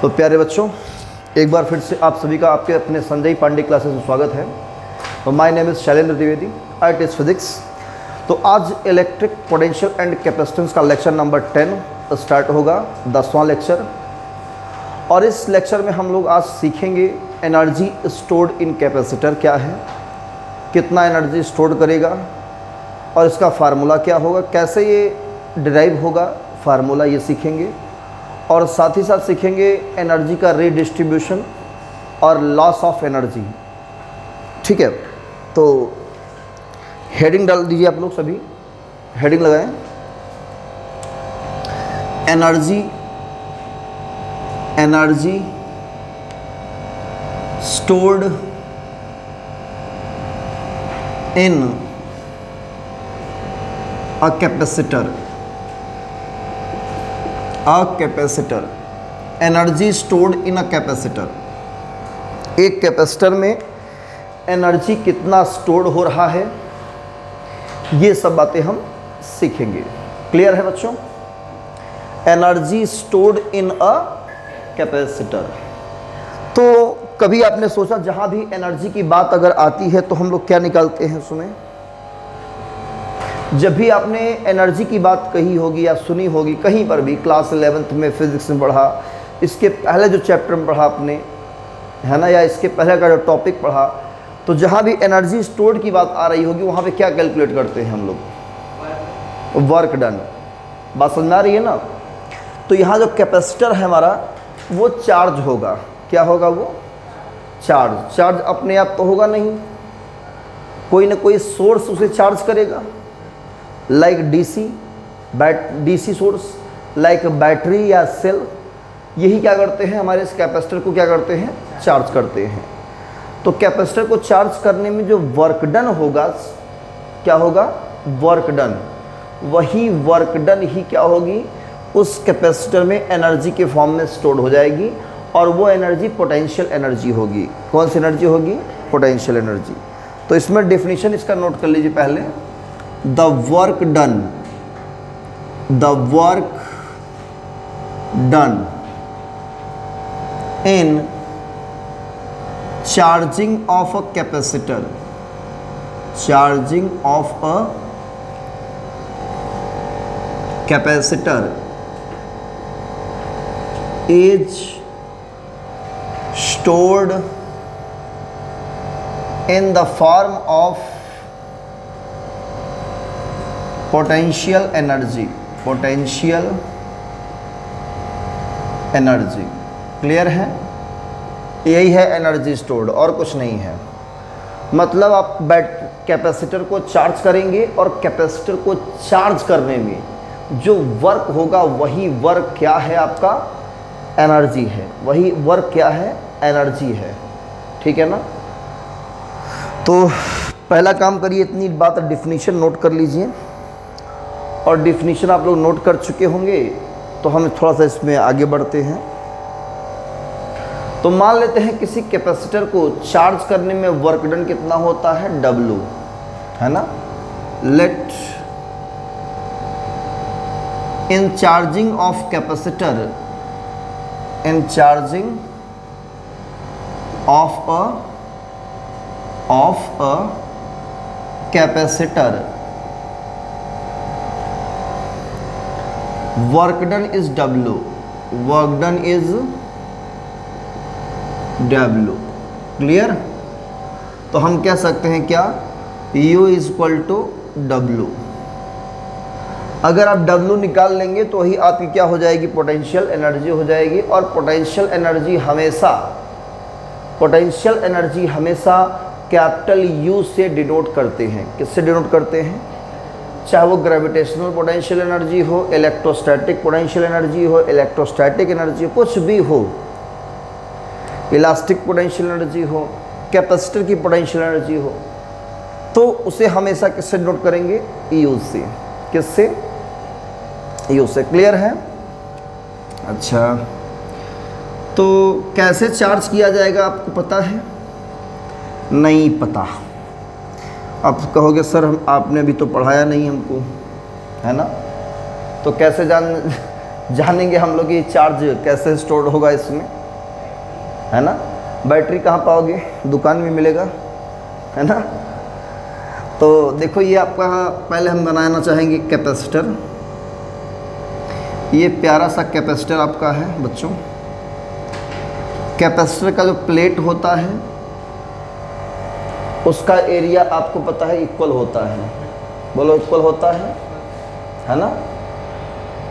तो प्यारे बच्चों, एक बार फिर से आप सभी का आपके अपने संजय पांडे क्लासेस में स्वागत है। तो my name is Shailendra Dwivedi, I teach physics. तो आज इलेक्ट्रिक पोटेंशियल एंड कैपेसिटेंस का लेक्चर नंबर 10 स्टार्ट होगा, 10वां लेक्चर। और इस लेक्चर में हम लोग आज सीखेंगे एनर्जी स्टोर्ड इन कैपेसिटर क्या है, कितना एनर्जी स्टोर करेगा और इसका फार्मूला क्या होगा, कैसे ये डिराइव होगा फार्मूला, ये सीखेंगे। और साथ ही साथ सीखेंगे एनर्जी का रीडिस्ट्रीब्यूशन और लॉस ऑफ एनर्जी। ठीक है, तो हेडिंग डाल दीजिए आप लोग, सभी हेडिंग लगाएं। Energy stored in a capacitor. Energy stored in a capacitor. एक कैपेसिटर में एनर्जी कितना स्टोर्ड हो रहा है, ये सब बातें हम सीखेंगे। क्लियर है बच्चों? Energy stored in a capacitor. तो कभी आपने सोचा, जहां भी एनर्जी की बात अगर आती है तो हम लोग क्या निकालते हैं? सुने, जब भी आपने एनर्जी की बात कही होगी या सुनी होगी कहीं पर भी, क्लास 11th में फिजिक्स में पढ़ा, इसके पहले जो चैप्टर में पढ़ा आपने, है ना, या इसके पहले का जो टॉपिक पढ़ा, तो जहाँ भी एनर्जी स्टोर्ड की बात आ रही होगी वहाँ पे क्या कैलकुलेट करते हैं हम लोग? Work done. बात समझ आ रही है ना? तो यहाँ जो कैपेसिटर है हमारा, वो चार्ज होगा। क्या होगा वो? चार्ज अपने आप तो होगा नहीं, कोई ना कोई सोर्स उसे चार्ज करेगा, like DC source, like battery या सेल। यही क्या करते हैं, हमारे इस कैपेसिटर को क्या करते हैं? चार्ज करते हैं। तो कैपेसिटर को चार्ज करने में जो वर्क डन होगा, क्या होगा? Work done. वही वर्क डन ही क्या होगी? उस कैपेसिटर में एनर्जी के फॉर्म में स्टोर हो जाएगी, और वो एनर्जी पोटेंशियल एनर्जी होगी। कौन सी एनर्जी होगी? Potential energy. तो इसमें डेफिनेशन इसका नोट कर लीजिए पहले। The work done in charging of a capacitor, is stored in the form of potential energy। Clear है? यही है एनर्जी स्टोर्ड, और कुछ नहीं है। मतलब आप कैपेसिटर को चार्ज करेंगे, और कैपेसिटर को चार्ज करने में जो वर्क होगा, वही वर्क क्या है? आपका एनर्जी है। वही वर्क क्या है? एनर्जी है। ठीक है ना? तो पहला काम करिए, इतनी बात डिफिनीशन नोट कर लीजिए। और डिफिनीशन आप लोग नोट कर चुके होंगे, तो हम थोड़ा सा इसमें आगे बढ़ते हैं। तो मान लेते हैं किसी कैपेसिटर को चार्ज करने में वर्क डन कितना होता है? W, है ना? Let in charging of capacitor, in charging of a capacitor, work done is W। Work done is W। Clear? तो हम कह सकते हैं क्या? U is equal to W। अगर आप W निकाल लेंगे तो वही आपकी क्या हो जाएगी? पोटेंशियल एनर्जी हो जाएगी। और पोटेंशियल एनर्जी हमेशा कैपिटल U से डिनोट करते हैं। किससे डिनोट करते हैं? चाहे वो ग्रेविटेशनल पोटेंशियल एनर्जी हो, इलेक्ट्रोस्टैटिक पोटेंशियल एनर्जी हो, इलेक्ट्रोस्टैटिक एनर्जी हो, कुछ भी हो, इलास्टिक पोटेंशियल एनर्जी हो, कैपेसिटर की पोटेंशियल एनर्जी हो, तो उसे हमेशा किससे डिनोट करेंगे? U से। किससे? U से। क्लियर है? अच्छा, तो कैसे चार्ज किया जाएगा आपको पता है? नहीं पता। अब कहोगे सर आपने भी तो पढ़ाया नहीं हमको, है ना? तो जानेंगे हम लोग ये चार्ज कैसे स्टोर होगा इसमें, है ना। बैटरी कहाँ पाओगे, दुकान में मिलेगा, है ना। तो देखो ये आपका पहले हम बनाना चाहेंगे कैपेसिटर। ये प्यारा सा कैपेसिटर आपका है बच्चों। कैपेसिटर का जो प्लेट होता है उसका एरिया आपको पता है इक्वल होता है, बोलो इक्वल होता है ना।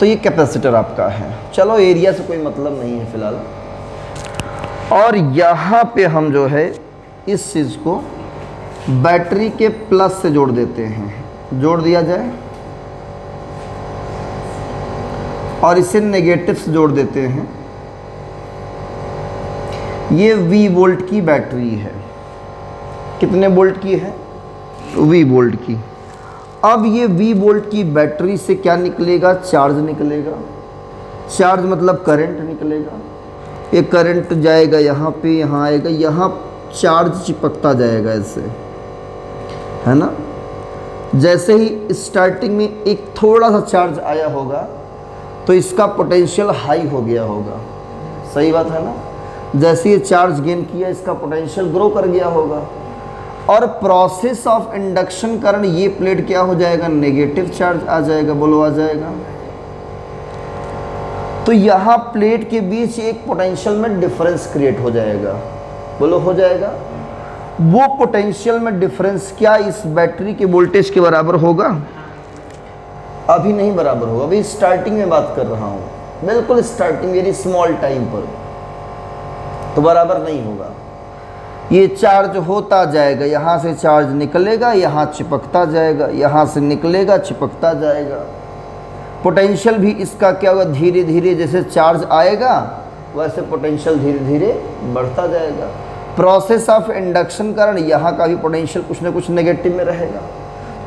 तो ये कैपेसिटर आपका है, चलो एरिया से कोई मतलब नहीं है फिलहाल। और यहाँ पे हम जो है इस चीज़ को बैटरी के प्लस से जोड़ देते हैं, जोड़ दिया जाए, और इसे नेगेटिव से जोड़ देते हैं। ये V वोल्ट की बैटरी है, कितने वोल्ट की है, V वोल्ट की। अब ये V वोल्ट की बैटरी से क्या निकलेगा, चार्ज निकलेगा। चार्ज मतलब करंट निकलेगा। ये करंट जाएगा यहाँ पे, यहाँ आएगा, यहाँ चार्ज चिपकता जाएगा ऐसे, है ना। जैसे ही स्टार्टिंग में एक थोड़ा सा चार्ज आया होगा तो इसका पोटेंशियल हाई हो गया होगा, सही बात है ना। जैसे ये चार्ज गेन किया इसका पोटेंशियल ग्रो कर गया होगा, और प्रोसेस ऑफ इंडक्शन कारण ये प्लेट क्या हो जाएगा, नेगेटिव चार्ज आ जाएगा, बोलो आ जाएगा। तो यहाँ प्लेट के बीच एक पोटेंशियल में डिफरेंस क्रिएट हो जाएगा, बोलो हो जाएगा। वो पोटेंशियल में डिफरेंस क्या इस बैटरी के वोल्टेज के बराबर होगा, अभी नहीं बराबर होगा, अभी स्टार्टिंग में बात कर रहा हूँ, बिल्कुल स्टार्टिंग वेरी स्मॉल टाइम पर, तो बराबर नहीं होगा। ये चार्ज होता जाएगा, यहाँ से चार्ज निकलेगा, यहाँ चिपकता जाएगा, यहाँ से निकलेगा चिपकता जाएगा। पोटेंशियल भी इसका क्या होगा, धीरे धीरे जैसे चार्ज आएगा वैसे पोटेंशियल धीरे धीरे बढ़ता जाएगा। प्रोसेस ऑफ इंडक्शन कारण यहाँ का भी पोटेंशियल कुछ ना कुछ नेगेटिव में रहेगा,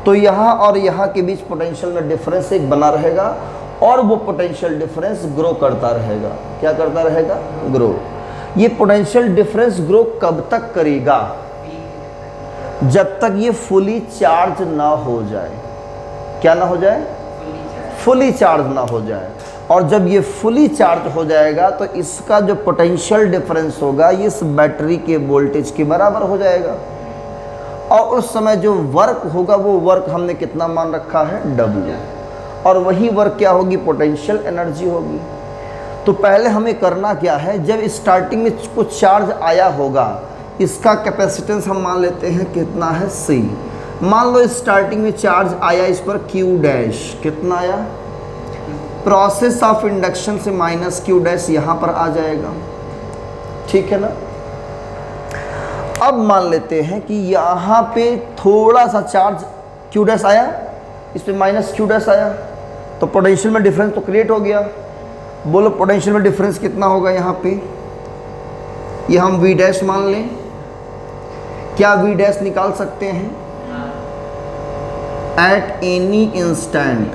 तो यहाँ और यहाँ के बीच पोटेंशियल में डिफरेंस एक बना रहेगा, और वो पोटेंशियल डिफरेंस ग्रो करता रहेगा। क्या करता रहेगा, ग्रो। ये पोटेंशियल डिफरेंस ग्रो कब तक करेगा, जब तक ये फुली चार्ज ना हो जाए। क्या ना हो जाए, फुली चार्ज ना हो जाए। और जब ये फुली चार्ज हो जाएगा तो इसका जो पोटेंशियल डिफरेंस होगा ये इस बैटरी के वोल्टेज के बराबर हो जाएगा, और उस समय जो वर्क होगा वो वर्क हमने कितना मान रखा है, W, और वही वर्क क्या होगी, पोटेंशियल एनर्जी होगी। तो पहले हमें करना क्या है, जब स्टार्टिंग में कुछ चार्ज आया होगा, इसका कैपेसिटेंस हम मान लेते हैं कितना है, C। मान लो स्टार्टिंग में चार्ज आया इस पर Q डैश, कितना आया, प्रोसेस ऑफ इंडक्शन से माइनस Q डैश यहाँ पर आ जाएगा, ठीक है ना। अब मान लेते हैं कि यहाँ पे थोड़ा सा चार्ज Q डैश आया, इस पर माइनस Q डैश आया, तो पोटेंशियल में डिफरेंस तो क्रिएट हो गया। बोलो पोटेंशियल में डिफरेंस कितना होगा, यहाँ पे ये हम V डैश मान लें। क्या V डैश निकाल सकते हैं, at any instant,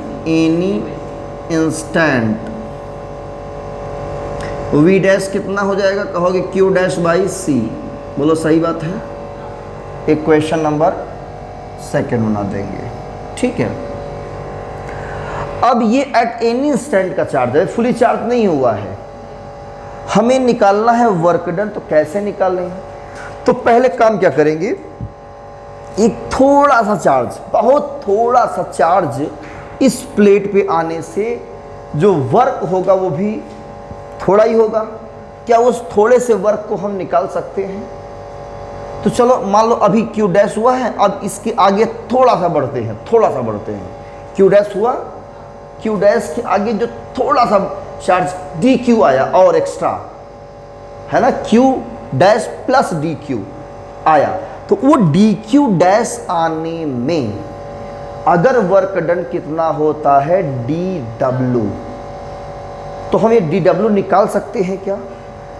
V dash कितना हो जाएगा, कहोगे Q डैश बाई C, बोलो सही बात है। एक क्वेश्चन नंबर सेकंड बना देंगे, ठीक है। अब ये एट एनी इंस्टेंट का चार्ज है, फुली चार्ज नहीं हुआ है, हमें निकालना है वर्क डन। तो कैसे निकालें, तो पहले काम क्या करेंगे, एक थोड़ा सा चार्ज, बहुत थोड़ा सा चार्ज इस प्लेट पे आने से जो वर्क होगा वो भी थोड़ा ही होगा। क्या उस थोड़े से वर्क को हम निकाल सकते हैं, तो चलो मान लो अभी Q डैश हुआ है, अब इसके आगे थोड़ा सा बढ़ते हैं, थोड़ा सा बढ़ते हैं। Q डैश हुआ, Q डैश के आगे जो थोड़ा सा चार्ज DQ आया और एक्स्ट्रा, है ना, Q डैश प्लस DQ आया, तो वो DQ डैश आने में अगर वर्क डन कितना होता है, DW, तो हम ये DW निकाल सकते हैं क्या,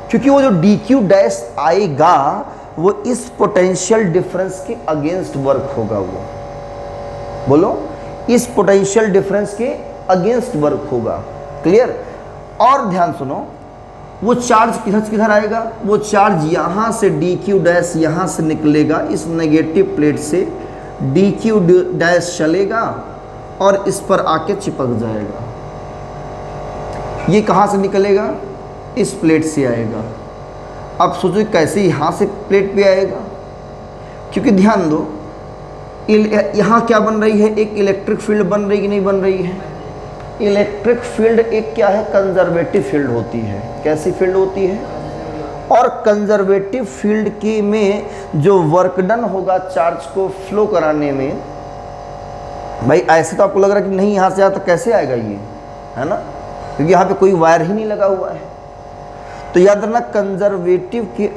क्योंकि वो जो DQ डैश आएगा वो इस पोटेंशियल डिफरेंस के अगेंस्ट वर्क होगा। वो बोलो इस पोटेंशियल डिफरेंस के अगेंस्ट वर्क होगा, क्लियर। और ध्यान सुनो, वो चार्ज किधर आएगा, वो चार्ज यहाँ से DQ डैश यहाँ से निकलेगा, इस नेगेटिव प्लेट से DQ डैश चलेगा और इस पर आके चिपक जाएगा। ये कहाँ से निकलेगा? इस प्लेट से आएगा। अब सोचो कैसे यहाँ से प्लेट पे आएगा, क्योंकि ध्यान दो यहाँ क्या बन रही है, एक इलेक्ट्रिक फील्ड बन रही कि नहीं बन रही है? इलेक्ट्रिक फील्ड एक क्या है, कंजर्वेटिव फील्ड होती है। कैसी फील्ड होती है? और कंजर्वेटिव फील्ड की में जो वर्क डन होगा चार्ज को फ्लो कराने में, भाई ऐसे तो आपको लग रहा है कि नहीं यहाँ से यहाँ तक कैसे आएगा ये, है ना, क्योंकि यहाँ पे कोई वायर ही नहीं लगा हुआ है। तो याद रखना कंजर्वेटिव की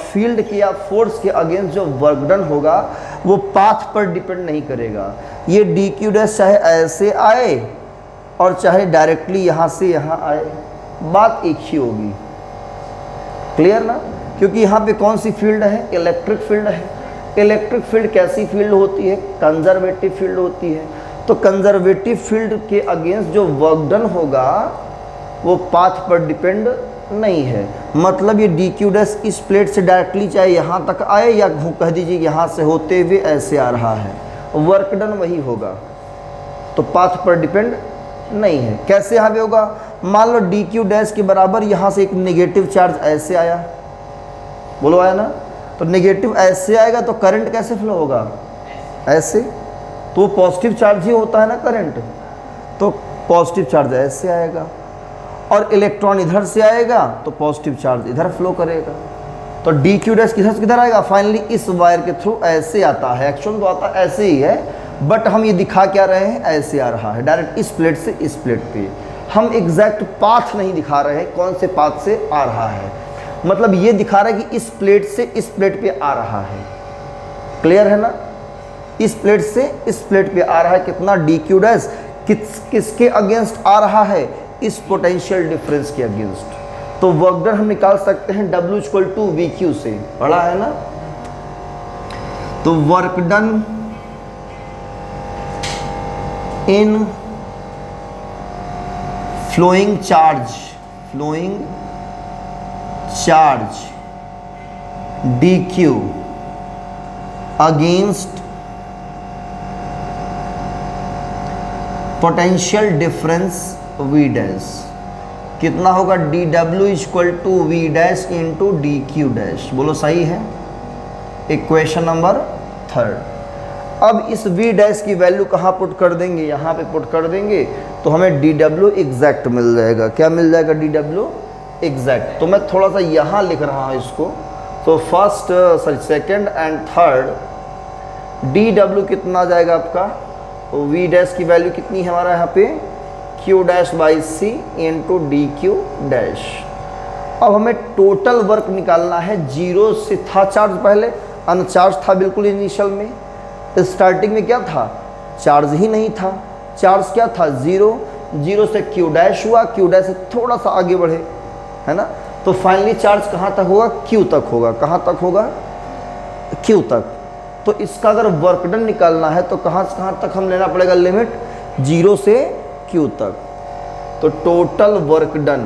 फील्ड के या फोर्स के अगेंस्ट जो वर्क डन होगा वो पाथ पर डिपेंड नहीं करेगा। ये डी क्यू डैश चाहे ऐसे आए और चाहे डायरेक्टली यहाँ से यहाँ आए, बात एक ही होगी। क्लियर ना? क्योंकि यहाँ पे कौन सी फील्ड है? इलेक्ट्रिक फील्ड है। इलेक्ट्रिक फील्ड कैसी फील्ड होती है? कंजर्वेटिव फील्ड होती है। तो कंजर्वेटिव फील्ड के अगेंस्ट जो वर्क डन होगा वो पाथ पर डिपेंड नहीं है। मतलब ये डी क्यू डैश इस प्लेट से डायरेक्टली चाहे यहाँ तक आए या कह दीजिए यहाँ से होते हुए ऐसे आ रहा है, वर्क डन वही होगा, तो पाथ पर डिपेंड नहीं है। कैसे यहाँ पे होगा? मान लो डी क्यू डैश के बराबर यहाँ से एक नेगेटिव चार्ज ऐसे आया, बोलो आया ना, तो नेगेटिव ऐसे आएगा तो करंट कैसे फ्लो होगा? ऐसे, तो पॉजिटिव चार्ज ही होता है ना करंट, तो पॉजिटिव चार्ज ऐसे आएगा और इलेक्ट्रॉन इधर से आएगा तो पॉजिटिव चार्ज इधर फ्लो करेगा। तो डी क्यू डैश किधर से किधर आएगा? फाइनली इस वायर के थ्रू ऐसे आता है। एक्चुअल तो आता ऐसे ही है, बट हम ये दिखा क्या रहे हैं? ऐसे आ रहा है, डायरेक्ट इस प्लेट से इस प्लेट पे। हम एग्जैक्ट पाथ नहीं दिखा रहे हैं कौन से पाथ से आ रहा है, मतलब ये दिखा रहा है कि इस प्लेट से इस प्लेट पे आ रहा है। क्लियर है ना? इस प्लेट से इस प्लेट पे आ रहा है कितना? डी क्यू डैश किसके अगेंस्ट आ रहा है? इस पोटेंशियल डिफरेंस के अगेंस्ट। तो वर्क डन हम निकाल सकते हैं W equal to V q से, पढ़ा है ना? तो work done in flowing charge d q against potential difference V dash कितना होगा? D W equal to V dash into d q dash. बोलो सही है? Equation number 3। अब इस वी डैश की वैल्यू कहाँ पुट कर देंगे? यहाँ पे पुट कर देंगे तो हमें डी डब्ल्यू एग्जैक्ट मिल जाएगा। क्या मिल जाएगा? D W exact. तो मैं थोड़ा सा यहाँ लिख रहा हूँ इसको, तो first sorry second and third D W कितना आ जाएगा आपका? वी डैश की वैल्यू कितनी है हमारा यहाँ पे? Q dash by C into d q dash. अब हमें टोटल वर्क निकालना है। जीरो से था चार्ज, पहले अनचार्ज था बिल्कुल इनिशियल में, स्टार्टिंग में क्या था? चार्ज ही नहीं था। चार्ज क्या था? जीरो। जीरो से क्यू डैश हुआ, क्यू डैश से थोड़ा सा आगे बढ़े, है ना, तो फाइनली चार्ज कहाँ तक होगा? क्यू तक होगा। कहाँ तक होगा? क्यू तक। तो इसका अगर वर्क डन निकालना है तो कहाँ से कहाँ तक हम लेना पड़ेगा लिमिट? जीरो से क्यू तक। तो total work done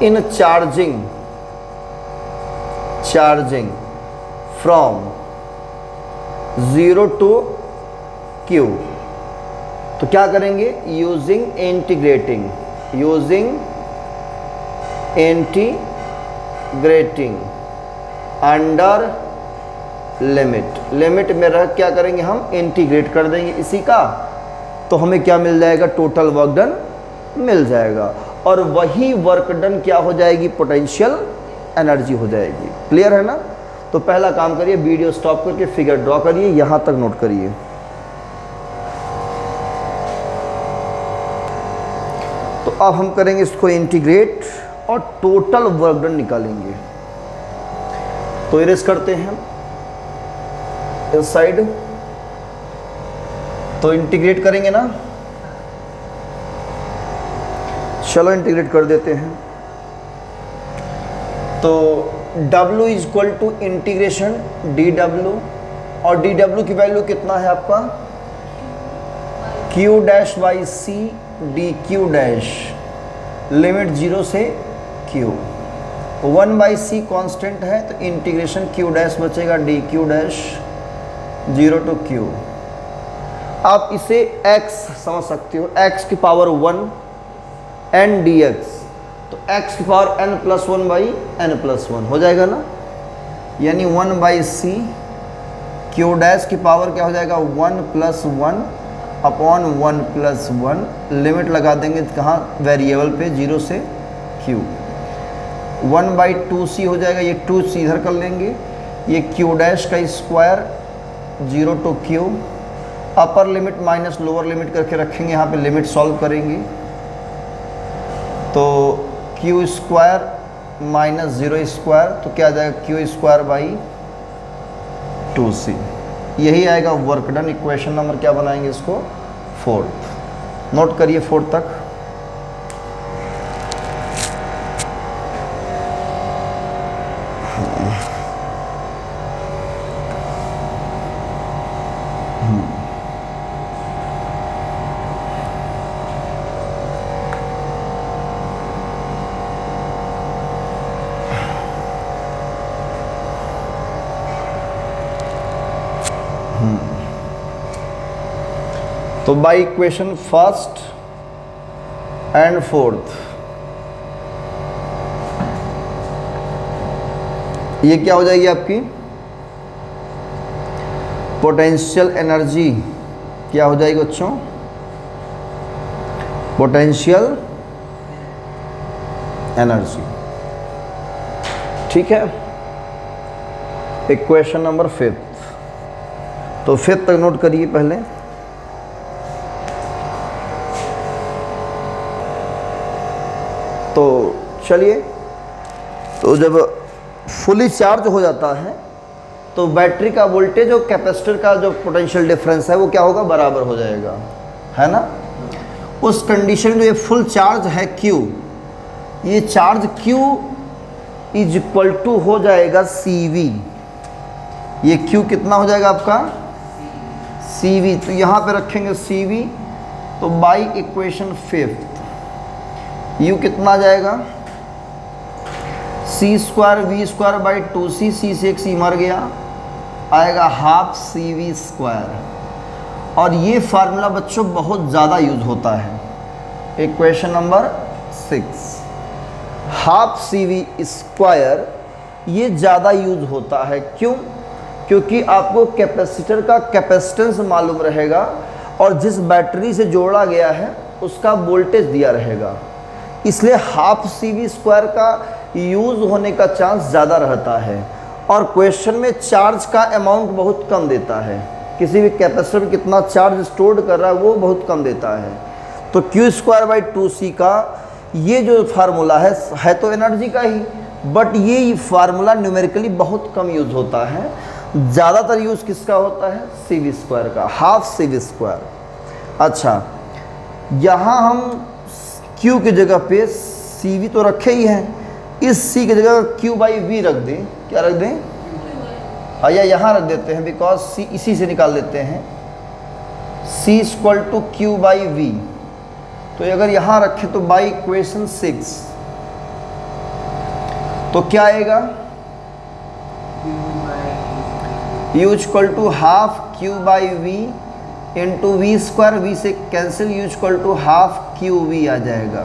in charging from zero to q, तो क्या करेंगे? यूजिंग इंटीग्रेटिंग अंडर लिमिट में रह क्या करेंगे? हम इंटीग्रेट कर देंगे इसी का, तो हमें क्या मिल जाएगा? टोटल वर्क डन मिल जाएगा। और वही वर्क डन क्या हो जाएगी? पोटेंशियल एनर्जी हो जाएगी। क्लियर है ना? तो पहला काम करिए, वीडियो स्टॉप करके फिगर ड्रॉ करिए, यहां तक नोट करिए। तो अब हम करेंगे इसको इंटीग्रेट और टोटल वर्क डन निकालेंगे। तो इरेज करते हैं इस साइड, तो इंटीग्रेट करेंगे ना, चलो इंटीग्रेट कर देते हैं। तो W is equal to integration d W, और डी डब्ल्यू की वैल्यू कितना है आपका? Q dash by C d q dash, limit zero से क्यू। 1/c कांस्टेंट है, तो इंटीग्रेशन क्यू डैश बचेगा d q dash zero to q. आप इसे x समझ सकते हो, x की पावर 1 n dx, तो x की power n plus 1 by n plus 1 हो जाएगा ना, यानी 1 बाई सी क्यू डैश की पावर क्या हो जाएगा 1 प्लस 1 अपॉन 1 प्लस 1, लिमिट लगा देंगे कहाँ वेरिएबल पे 0 से q, 1 बाई 2c हो जाएगा, ये 2c इधर कर लेंगे, ये q डैश का square 0 to q, upper limit minus lower limit करके रखेंगे, यहाँ पे लिमिट सॉल्व करेंगे तो q स्क्वायर माइनस 0 स्क्वायर, तो क्या आ जाएगा q स्क्वायर बाई 2c, यही आएगा वर्क डन। इक्वेशन नंबर क्या बनाएंगे इसको 4th, नोट करिए 4 तक। तो by equation first and fourth ये क्या हो जाएगी आपकी पोटेंशियल एनर्जी, क्या हो जाएगी बच्चों पोटेंशियल एनर्जी, ठीक है। इक्वेशन नंबर 5th, तो 5th तक नोट करिए पहले। तो चलिए, तो जब फुली चार्ज हो जाता है तो बैटरी का वोल्टेज और कैपेसिटर का जो पोटेंशियल डिफरेंस है वो क्या होगा बराबर हो जाएगा, है ना। उस कंडीशन में ये फुल चार्ज है Q, ये charge Q is equal to हो जाएगा CV, ये Q कितना हो जाएगा आपका CV, तो यहाँ पे रखेंगे CV, तो बाई इक्वेशन 5th U कितना आ जाएगा C square V square by 2C, C से एक C मर गया, आएगा हाफ CV स्क्वायर। और ये फार्मूला बच्चों बहुत ज़्यादा यूज होता है। Equation number 6 half CV square ये ज़्यादा यूज होता है, क्यों? क्योंकि आपको कैपेसिटर का कैपेसिटेंस मालूम रहेगा और जिस बैटरी से जोड़ा गया है उसका वोल्टेज दिया रहेगा, इसलिए हाफ CV स्क्वायर का यूज़ होने का चांस ज़्यादा रहता है। और क्वेश्चन में चार्ज का अमाउंट बहुत कम देता है, किसी भी कैपेसिटर में कितना चार्ज स्टोर्ड कर रहा है वो बहुत कम देता है। तो Q स्क्वायर बाई 2C का ये जो फार्मूला है तो एनर्जी का ही, बट ये फार्मूला न्यूमेरिकली बहुत कम यूज़ होता है, ज़्यादातर यूज़ किसका होता है CV स्क्वायर का, हाफ CV स्क्वायर। अच्छा, यहाँ हम Q की जगह पे CV तो रखे ही हैं, इस C की जगह Q बाई V रख दें, क्या रख दें या यहाँ रख देते हैं, बिकॉज C इसी से निकाल देते हैं, C equal to Q by V, तो अगर यहाँ रखें तो बाई इक्वेशन 6 तो क्या आएगा U equal to half Q by V into V square, V से cancel, U equal to half QV आ जाएगा,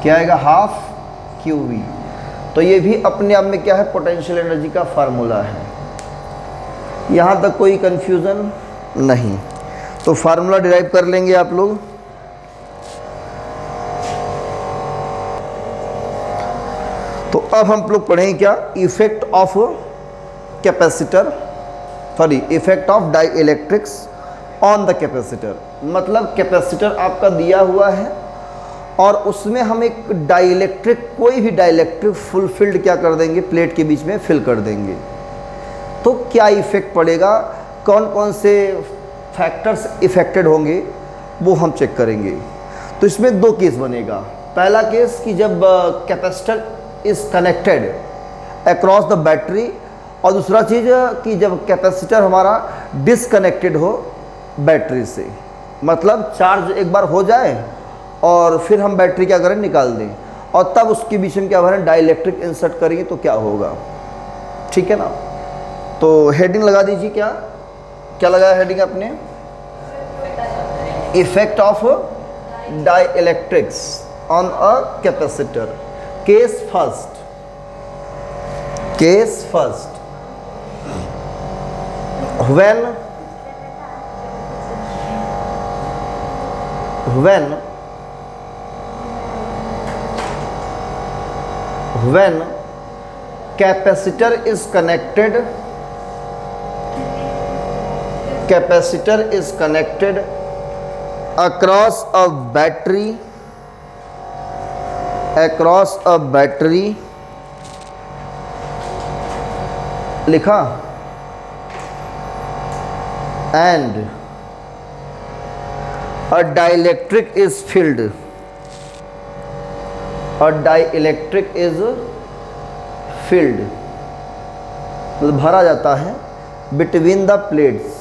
क्या आएगा हाफ QV। तो ये भी अपने आप में क्या है पोटेंशियल एनर्जी का फार्मूला है, यहाँ तक कोई कंफ्यूजन नहीं। तो फार्मूला डिराइव कर लेंगे आप लोग। तो अब हम लोग पढ़ेंगे क्या effect of capacitor, sorry effect of dielectrics on the capacitor. मतलब कैपेसिटर आपका दिया हुआ है और उसमें हम एक डाइइलेक्ट्रिक, कोई भी डाइइलेक्ट्रिक फुलफिल्ड क्या कर देंगे प्लेट के बीच में फिल कर देंगे, तो क्या इफेक्ट पड़ेगा, कौन कौन से फैक्टर्स इफेक्टेड होंगे वो हम चेक करेंगे। तो इसमें दो केस बनेगा। पहला केस कि जब capacitor is connected across the battery, और दूसरा चीज़ कि जब कैपेसिटर हमारा डिसकनेक्टेड हो बैटरी से, मतलब चार्ज एक बार हो जाए और फिर हम बैटरी क्या करें निकाल दें, और तब उसके बीच में क्या भरें डाइइलेक्ट्रिक इंसर्ट करेंगे तो क्या होगा, ठीक है ना। तो हेडिंग लगा दीजिए, क्या क्या लगाया हेडिंग आपने, effect of dielectrics on a capacitor. Case first, when capacitor is connected across a battery लिखा, and a dielectric is filled, मतलब भरा जाता है बिटवीन द प्लेट्स।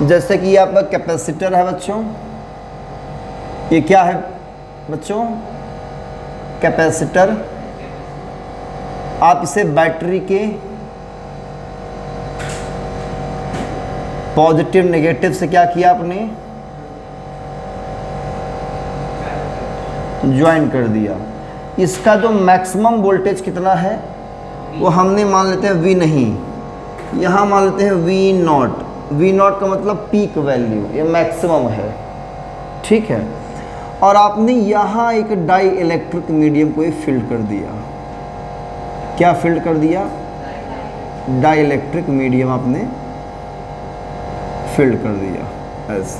जैसे कि ये आपका कैपेसिटर है बच्चों, ये क्या है बच्चों? कैपेसिटर। आप इसे बैटरी के पॉजिटिव नेगेटिव से क्या किया आपने? ज्वाइन कर दिया। इसका जो मैक्सिमम वोल्टेज कितना है वो हमने मान लेते हैं V नहीं, यहाँ मान लेते हैं V0। V0 का मतलब पीक वैल्यू, ये मैक्सिमम है, ठीक है। और आपने यहाँ एक डाई इलेक्ट्रिक मीडियम को फील्ड कर दिया। क्या फील्ड कर दिया? डाई इलेक्ट्रिक मीडियम आपने फील्ड कर दिया ऐसे,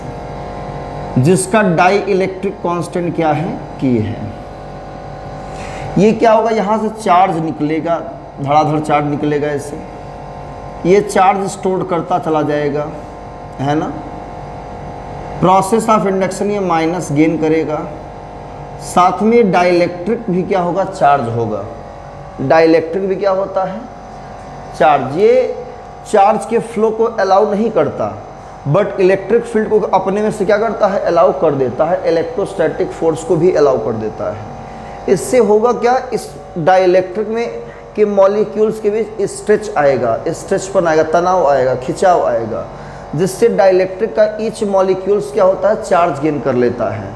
जिसका डाई इलेक्ट्रिक कांस्टेंट क्या है? की है। ये क्या होगा? यहाँ से चार्ज निकलेगा, धड़ाधड़ चार्ज निकलेगा ऐसे, ये चार्ज स्टोर करता चला जाएगा, है ना। प्रोसेस ऑफ इंडक्शन ये माइनस गेन करेगा, साथ में डाइलेक्ट्रिक भी क्या होगा? चार्ज होगा। डाइलेक्ट्रिक भी क्या होता है? चार्ज। ये चार्ज के फ्लो को अलाउ नहीं करता, बट इलेक्ट्रिक फील्ड को अपने में से क्या करता है? अलाउ कर देता है। इलेक्ट्रोस्टैटिक फोर्स को भी अलाउ कर देता है। इससे होगा क्या? इस डाइलेक्ट्रिक में कि मॉलिक्यूल्स के बीच स्ट्रेच आएगा, स्ट्रेचपन आएगा, तनाव आएगा, खिंचाव आएगा, जिससे डाइलेक्ट्रिक का ईच मॉलिक्यूल्स क्या होता है? चार्ज गेन कर लेता है।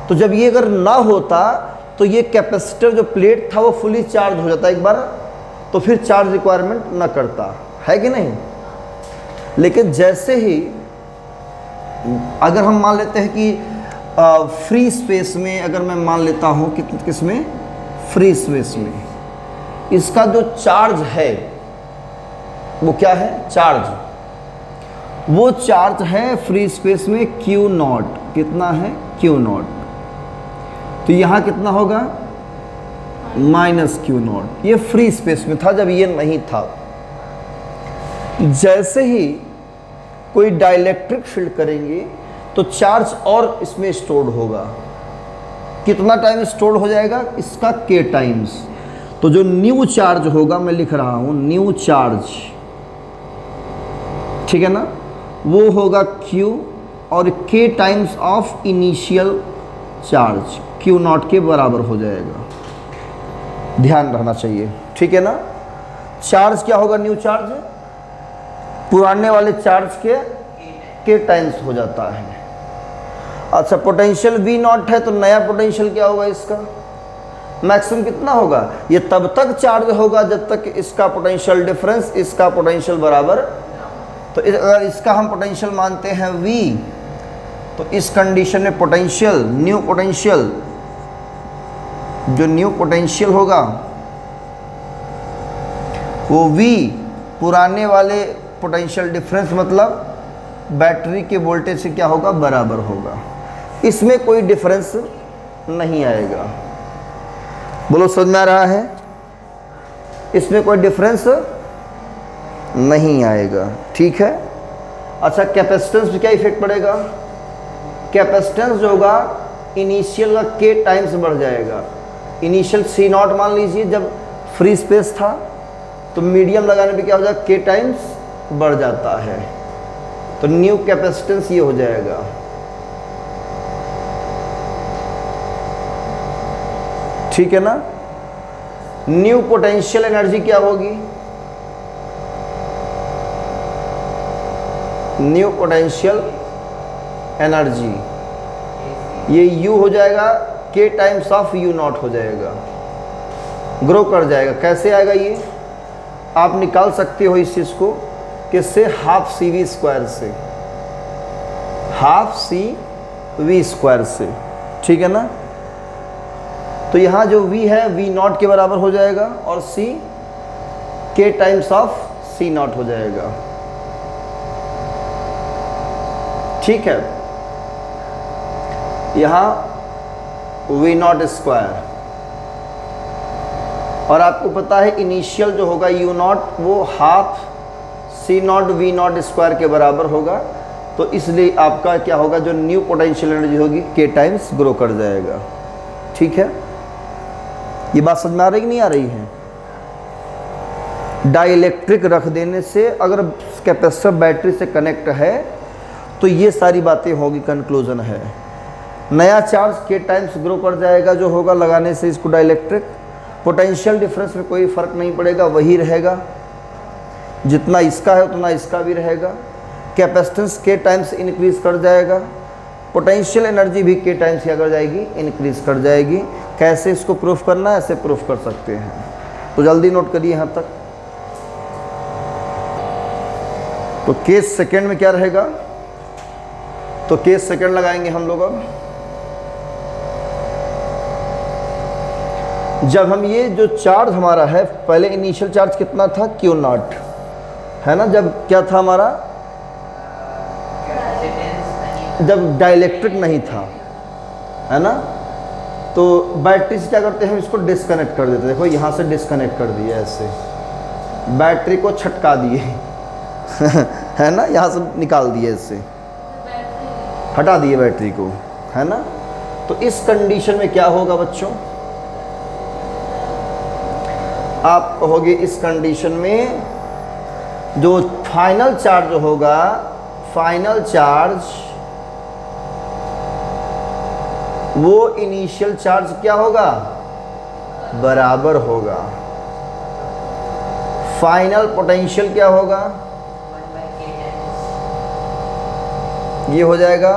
तो जब ये अगर ना होता तो ये कैपेसिटर जो प्लेट था वो फुली चार्ज हो जाता एक बार, तो फिर चार्ज रिक्वायरमेंट ना करता, है कि नहीं। लेकिन जैसे ही अगर हम मान लेते हैं कि फ्री स्पेस में, अगर मैं मान लेता हूँ कि किस में? फ्री स्पेस में, इसका जो चार्ज है वो क्या है? चार्ज। वो चार्ज है फ्री स्पेस में Q0। कितना है? Q0। तो यहाँ कितना होगा? Minus Q0। ये फ्री स्पेस में था जब ये नहीं था। जैसे ही कोई डाइलेक्ट्रिक फील्ड करेंगे तो चार्ज और इसमें स्टोर्ड होगा। कितना टाइम स्टोर्ड हो जाएगा? इसका K टाइम्स। तो जो न्यू चार्ज होगा, मैं लिख रहा हूं न्यू चार्ज, ठीक है ना, वो होगा Q और K times of initial charge, Q0 के बराबर हो जाएगा। ध्यान रहना चाहिए, ठीक है ना। चार्ज क्या होगा? न्यू चार्ज पुराने वाले चार्ज के K टाइम्स हो जाता है। अच्छा, पोटेंशियल V0 है तो नया पोटेंशियल क्या होगा? इसका मैक्सिमम कितना होगा? ये तब तक चार्ज होगा जब तक इसका पोटेंशियल डिफरेंस इसका पोटेंशियल बराबर। तो अगर इसका हम पोटेंशियल मानते हैं V, तो इस कंडीशन में पोटेंशियल, न्यू पोटेंशियल, जो न्यू पोटेंशियल होगा वो V पुराने वाले पोटेंशियल डिफरेंस मतलब बैटरी के वोल्टेज से क्या होगा? बराबर होगा। इसमें कोई डिफरेंस नहीं आएगा। बोलो, समझ में आ रहा है? इसमें कोई डिफरेंस नहीं आएगा, ठीक है। अच्छा, कैपेसिटेंस पे क्या इफेक्ट पड़ेगा? कैपेसिटेंस जो होगा इनिशियल का K टाइम्स बढ़ जाएगा। इनिशियल C0 मान लीजिए, जब फ्री स्पेस था तो मीडियम लगाने पे क्या हो जाएगा? K टाइम्स बढ़ जाता है। तो न्यू कैपेसिटेंस ये हो जाएगा। ठीक है ना। न्यू पोटेंशियल एनर्जी क्या होगी? न्यू पोटेंशियल एनर्जी, ये U हो जाएगा K टाइम्स ऑफ U0 हो जाएगा, ग्रो कर जाएगा। कैसे आएगा ये आप निकाल सकते हो इस चीज़ को, किससे, हाफ सी वी स्क्वायर से, हाफ सी वी स्क्वायर से, ठीक है ना। तो यहाँ जो V है V0 के बराबर हो जाएगा और C K times of C0 हो जाएगा, ठीक है। यहाँ V0 स्क्वायर, और आपको पता है इनिशियल जो होगा U0 वो हाफ C0 V0 स्क्वायर के बराबर होगा, तो इसलिए आपका क्या होगा, जो न्यू पोटेंशियल एनर्जी होगी K टाइम्स ग्रो कर जाएगा, ठीक है। ये बात समझ में आ रही कि नहीं आ रही है। डाइलेक्ट्रिक रख देने से अगर कैपेसिटर बैटरी से कनेक्ट है तो ये सारी बातें होगी, कंक्लूजन है। नया चार्ज K टाइम्स ग्रो कर जाएगा जो होगा लगाने से इसको डाइलेक्ट्रिक। पोटेंशियल डिफरेंस में कोई फ़र्क नहीं पड़ेगा, वही रहेगा, जितना इसका है उतना इसका भी रहेगा। कैपेसिटेंस K टाइम्स इंक्रीज़ कर जाएगा, पोटेंशियल एनर्जी भी K टाइम्स क्या कर जाएगी, इंक्रीज़ कर जाएगी। कैसे इसको प्रूफ करना है, ऐसे प्रूफ कर सकते हैं, तो जल्दी नोट करिए यहाँ तक। तो केस सेकेंड में क्या रहेगा, तो केस सेकेंड लगाएंगे हम लोग। अब जब हम ये जो चार्ज हमारा है, पहले इनिशियल चार्ज कितना था, Q0 है ना, जब क्या था हमारा, जब डाइलेक्ट्रिक नहीं था, है ना, तो बैटरी से क्या करते हैं हम इसको डिस्कनेक्ट कर देते। देखो यहाँ से डिस्कनेक्ट कर दिए, ऐसे बैटरी को छटका दिए है ना, यहाँ से निकाल दिए, इससे हटा दिए बैटरी को, है ना। तो इस कंडीशन में क्या होगा बच्चों, आप कहोगे इस कंडीशन में जो फाइनल चार्ज होगा, फाइनल चार्ज वो इनिशियल चार्ज क्या होगा, बराबर होगा। फाइनल पोटेंशियल क्या होगा, ये हो जाएगा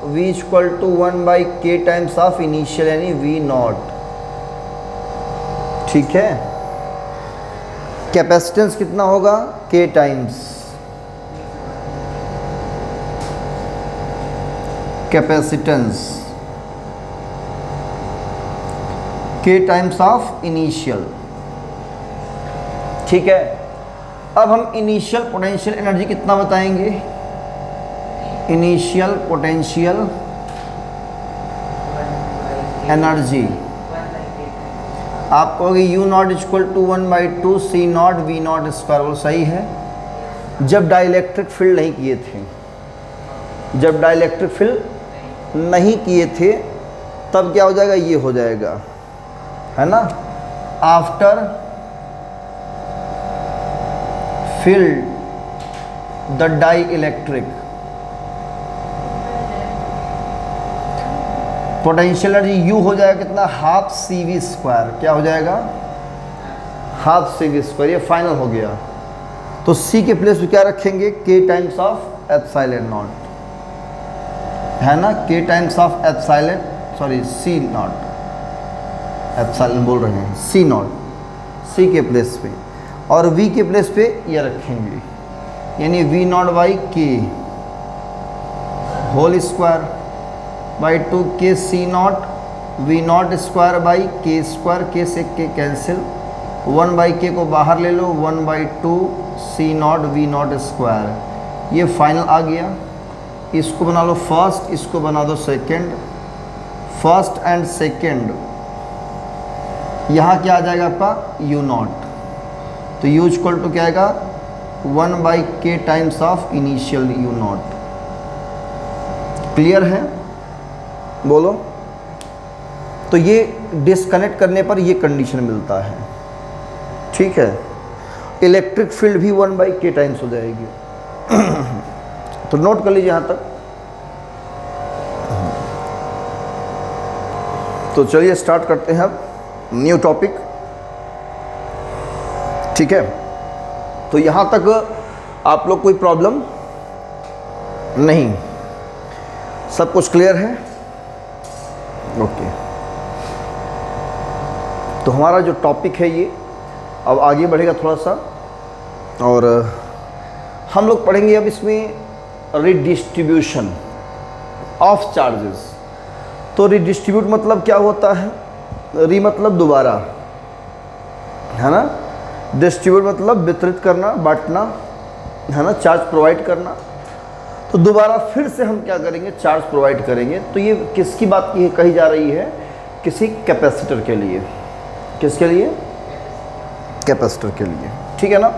V equal to 1/K times of initial यानी V0, ठीक है। कैपेसिटेंस कितना होगा, K times, capacitance K times of initial, ठीक है। अब हम इनिशियल पोटेंशियल एनर्जी कितना बताएंगे, इनिशियल पोटेंशियल एनर्जी आप कहोगे U0 equal to 1/2 C0 V0 square, वो सही है। जब डाइलेक्ट्रिक फील्ड नहीं किए थे, जब डाइलेक्ट्रिक फील्ड नहीं किए थे तब क्या हो जाएगा, ये हो जाएगा, है ना। After filled the dielectric, potential energy U हो जाएगा कितना, हाफ CV स्क्वायर, क्या हो जाएगा, हाफ CV स्क्वायर, ये फाइनल हो गया। तो C के प्लेस पे क्या रखेंगे, K times of epsilon not, है ना, K times of epsilon, sorry C0, epsilon बोल रहे हैं, C0, C के प्लेस पे, और V के प्लेस पे ये रखेंगे, यानी V0/K whole square by 2K C0 V0 square by K square, K से K कैंसिल, 1/K को बाहर ले लो, 1/2 C0 V0 स्क्वायर, ये फाइनल आ गया। इसको बना लो फर्स्ट, इसको बना दो सेकंड, फर्स्ट एंड सेकंड, यहाँ क्या आ जाएगा आपका U0, तो U इक्वल टू क्या आएगा, 1/K times of initial U0। Clear है, बोलो। तो ये डिस्कनेक्ट करने पर ये कंडीशन मिलता है, ठीक है। इलेक्ट्रिक फील्ड भी 1/K टाइम्स हो जाएगी तो नोट कर लीजिए यहाँ तक। तो चलिए स्टार्ट करते हैं अब न्यू टॉपिक, ठीक है। तो यहाँ तक आप लोग कोई प्रॉब्लम नहीं, सब कुछ क्लियर है? ओके। तो हमारा जो टॉपिक है ये अब आगे बढ़ेगा थोड़ा सा, और हम लोग पढ़ेंगे अब इसमें रिडिस्ट्रीब्यूशन ऑफ चार्जेस। तो रिडिस्ट्रीब्यूट मतलब क्या होता है? री मतलब दोबारा, है ना। डिस्ट्रीब्यूट मतलब वितरित करना, बांटना, है ना, चार्ज प्रोवाइड करना। तो दोबारा फिर से हम क्या करेंगे? चार्ज प्रोवाइड करेंगे। तो ये किसकी बात की कही जा रही है? किसी कैपेसिटर के लिए। किसके लिए? कैपेसिटर के लिए, ठीक है ना।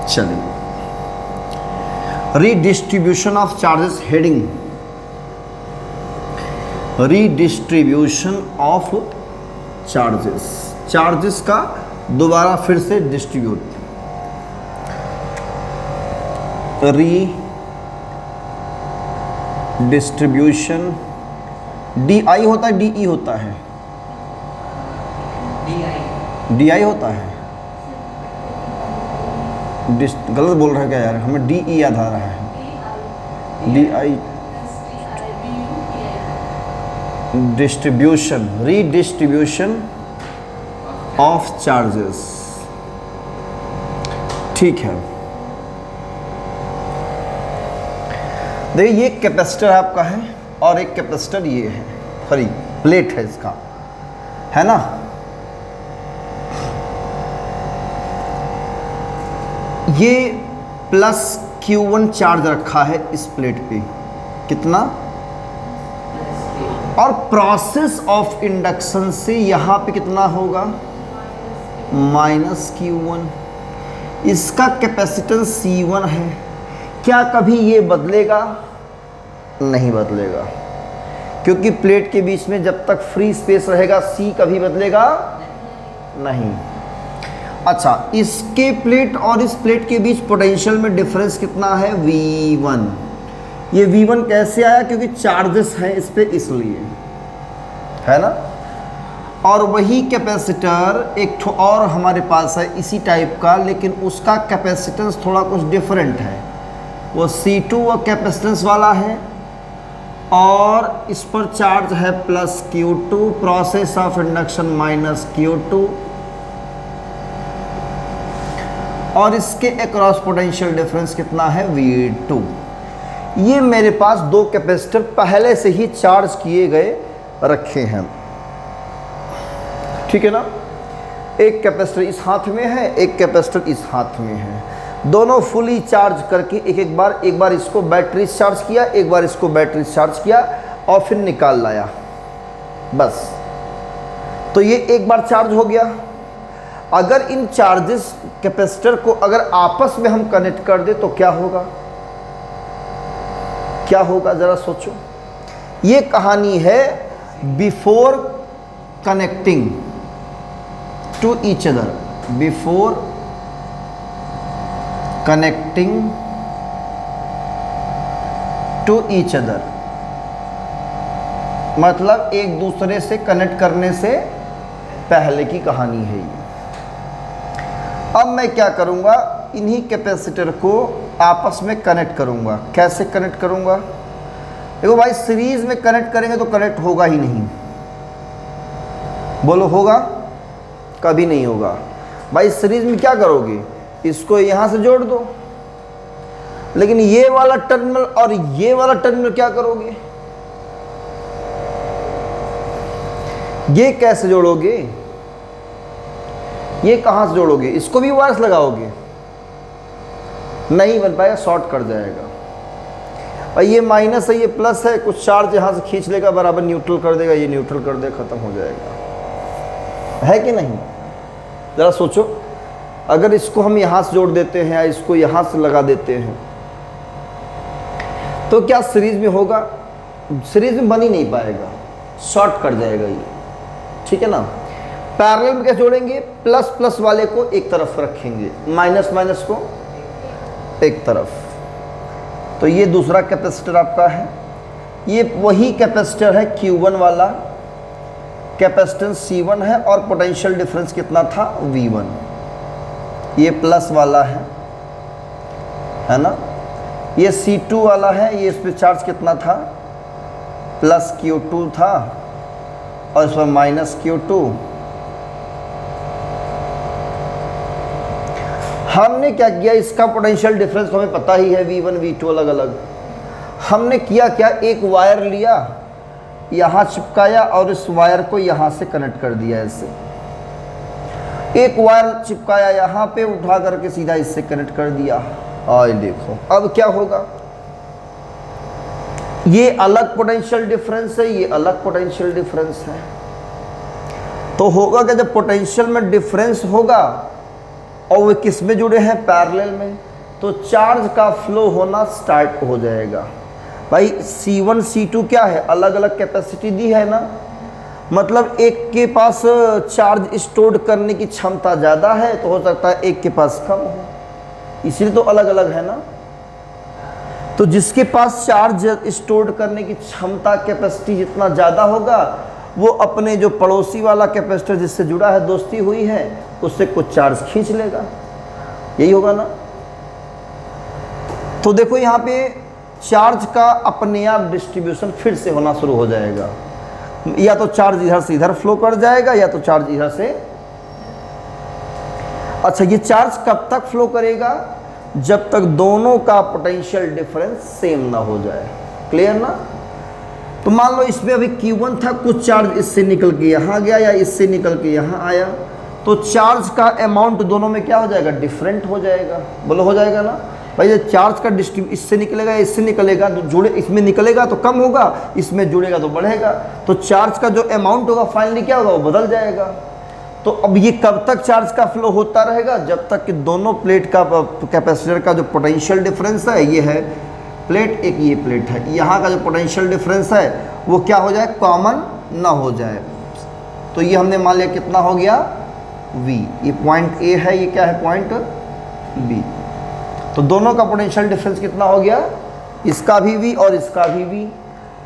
चलिए, redistribution of charges heading, redistribution of charges, charges का दोबारा फिर से डिस्ट्रीब्यूट। रीडिस्ट्रीब्यूशन, डी आई होता है, डी ई होता है? डी आई होता है। गलत बोल रहा है क्या यार? हमें डी ई याद आ रहा है। D I, distribution, redistribution of charges, ठीक है। देखिए, ये कैपेसिटर आपका है और एक कैपेसिटर ये है, सॉरी प्लेट है इसका, है ना। ये प्लस Q1 चार्ज रखा है इस प्लेट पे, कितना? और प्रोसेस ऑफ इंडक्शन से यहाँ पे कितना होगा? Minus Q1। इसका कैपेसिटेंस C1 है। क्या कभी ये बदलेगा? नहीं बदलेगा, क्योंकि प्लेट के बीच में जब तक फ्री स्पेस रहेगा C कभी बदलेगा नहीं। अच्छा, इसके प्लेट और इस प्लेट के बीच पोटेंशियल में डिफरेंस कितना है? V1। ये V1 कैसे आया? क्योंकि चार्जेस हैं इस पे, इसलिए, है ना। और वही कैपेसिटर एक ठो और हमारे पास है इसी टाइप का, लेकिन उसका कैपेसिटेंस थोड़ा कुछ डिफरेंट है। वो C2 वो कैपेसिटेंस वाला है और इस पर चार्ज है plus Q2, process of induction minus Q2, और इसके अक्रॉस पोटेंशियल डिफरेंस कितना है? V2। ये मेरे पास दो कैपेसिटर पहले से ही चार्ज किए गए रखे हैं, ठीक है ना। एक कैपेसिटर इस हाथ में है, एक कैपेसिटर इस हाथ में है। दोनों फुली चार्ज करके एक बार इसको बैटरी चार्ज किया, एक बार इसको बैटरी चार्ज किया और फिर निकाल लाया, बस। तो ये एक बार चार्ज हो गया। अगर इन चार्जेस कैपेसिटर को अगर आपस में हम कनेक्ट कर दे तो क्या होगा? क्या होगा जरा सोचो। ये कहानी है before connecting to each other, before connecting to each other, मतलब एक दूसरे से कनेक्ट करने से पहले की कहानी है ये। अब मैं क्या करूंगा? इन्हीं कैपेसिटर को आपस में कनेक्ट करूंगा। कैसे कनेक्ट करूंगा? देखो भाई, सीरीज में कनेक्ट करेंगे तो कनेक्ट होगा ही नहीं। बोलो, होगा? कभी नहीं होगा भाई। सीरीज में क्या करोगे? इसको यहां से जोड़ दो, लेकिन ये वाला टर्मिनल और ये वाला टर्मिनल क्या करोगे? ये कैसे जोड़ोगे? ये कहां से जोड़ोगे? इसको भी वायर्स लगाओगे? नहीं बन पाएगा, शॉर्ट कर जाएगा। और ये माइनस है, ये प्लस है, कुछ चार्ज यहां से खींच लेगा, बराबर न्यूट्रल कर देगा, ये न्यूट्रल कर देगा, खत्म हो जाएगा। है कि नहीं? जरा सोचो, अगर इसको हम यहां से जोड़ देते हैं या इसको यहां से लगा देते हैं तो क्या सीरीज में होगा? सीरीज में बन ही नहीं पाएगा, शॉर्ट कर जाएगा ये, ठीक है ना। पैरेलल में क्या जोड़ेंगे? प्लस प्लस वाले को एक तरफ रखेंगे, माइनस माइनस को एक तरफ। तो ये दूसरा कैपेसिटर आपका है। ये वही कैपेसिटर है Q1 वाला, कैपेसिटेंस C1 है और पोटेंशियल डिफरेंस कितना था? V1। ये प्लस वाला है ना। ये C2 वाला है, ये इस पर चार्ज कितना था, प्लस Q2 था और इस पर माइनस Q2। हमने क्या किया, इसका पोटेंशियल डिफरेंस हमें पता ही है, V1 V2 अलग अलग। हमने किया क्या, एक वायर लिया, यहाँ चिपकाया और इस वायर को यहाँ से कनेक्ट कर दिया ऐसे। एक वायर चिपकाया यहाँ पे, उठा करके सीधा इससे कनेक्ट कर दिया। और देखो अब क्या होगा, ये अलग पोटेंशियल डिफरेंस है, ये अलग पोटेंशियल डिफरेंस है। तो होगा क्या, जब पोटेंशियल में डिफरेंस होगा और वे किस में जुड़े हैं, पैरेलल में, तो चार्ज का फ्लो होना स्टार्ट हो जाएगा। भाई C1 C2 क्या है, अलग अलग कैपेसिटी दी है ना, मतलब एक के पास चार्ज स्टोर करने की क्षमता ज़्यादा है तो हो सकता है एक के पास कम हो, इसलिए तो अलग अलग है ना। तो जिसके पास चार्ज स्टोर करने की क्षमता कैपेसिटी जितना ज़्यादा होगा, वो अपने जो पड़ोसी वाला कैपेसिटर जिससे जुड़ा है, दोस्ती हुई है, उससे कुछ चार्ज खींच लेगा, यही होगा ना। तो देखो यहाँ पे चार्ज का अपने आप डिस्ट्रीब्यूशन फिर से होना शुरू हो जाएगा, या तो चार्ज इधर से इधर फ्लो कर जाएगा या तो चार्ज इधर से। अच्छा, ये चार्ज कब तक फ्लो करेगा, जब तक दोनों का पोटेंशियल डिफरेंस सेम ना हो जाए। क्लियर ना। तो मान लो इसमें अभी Q1 था, कुछ चार्ज इससे निकल के यहाँ गया या इससे निकल के यहाँ आया, तो चार्ज का अमाउंट दोनों में क्या हो जाएगा, डिफरेंट हो जाएगा। बोलो हो जाएगा ना भाई। ये चार्ज का इससे निकलेगा, इससे निकलेगा, तो जुड़े, इसमें निकलेगा तो कम होगा, इसमें जुड़ेगा तो बढ़ेगा। तो चार्ज का जो अमाउंट होगा फाइनली क्या होगा, वो बदल जाएगा। तो अब ये कब तक चार्ज का फ्लो होता रहेगा, जब तक कि दोनों प्लेट का कैपेसिटर का जो पोटेंशियल डिफरेंस है, ये है प्लेट, एक ये प्लेट है, यहाँ का जो पोटेंशियल डिफरेंस है वो क्या हो जाए, कॉमन ना हो जाए। तो ये हमने मान लिया कितना हो गया, V। ये पॉइंट A है, ये क्या है, पॉइंट B। तो दोनों का पोटेंशियल डिफरेंस कितना हो गया, इसका भी V और इसका भी V।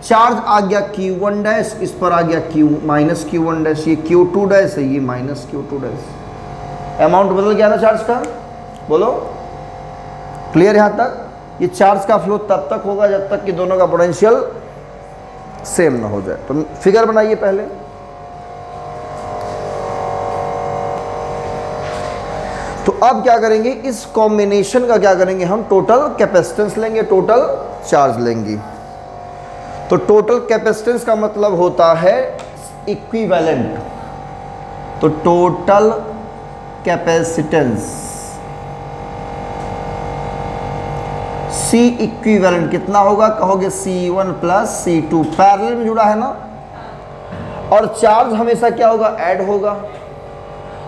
चार्ज आ गया Q1 डैश, इस पर आ गया माइनस Q1 डैश, ये Q2 डैश है, ये माइनस Q2 डैश। अमाउंट बदल गया ना चार्ज का, बोलो क्लियर यहाँ तक। ये चार्ज का फ्लो तब तक होगा जब तक कि दोनों का पोटेंशियल सेम ना हो जाए। तो फिगर बनाइए पहले। तो अब क्या करेंगे, इस कॉम्बिनेशन का क्या करेंगे, हम टोटल कैपेसिटेंस लेंगे, टोटल चार्ज लेंगे। तो टोटल कैपेसिटेंस का मतलब होता है इक्विवेलेंट। तो टोटल कैपेसिटेंस C इक्विवेलेंट कितना होगा, कहोगे C1 प्लस C2, पैरेलल में जुड़ा है ना, और चार्ज हमेशा क्या होगा, ऐड होगा।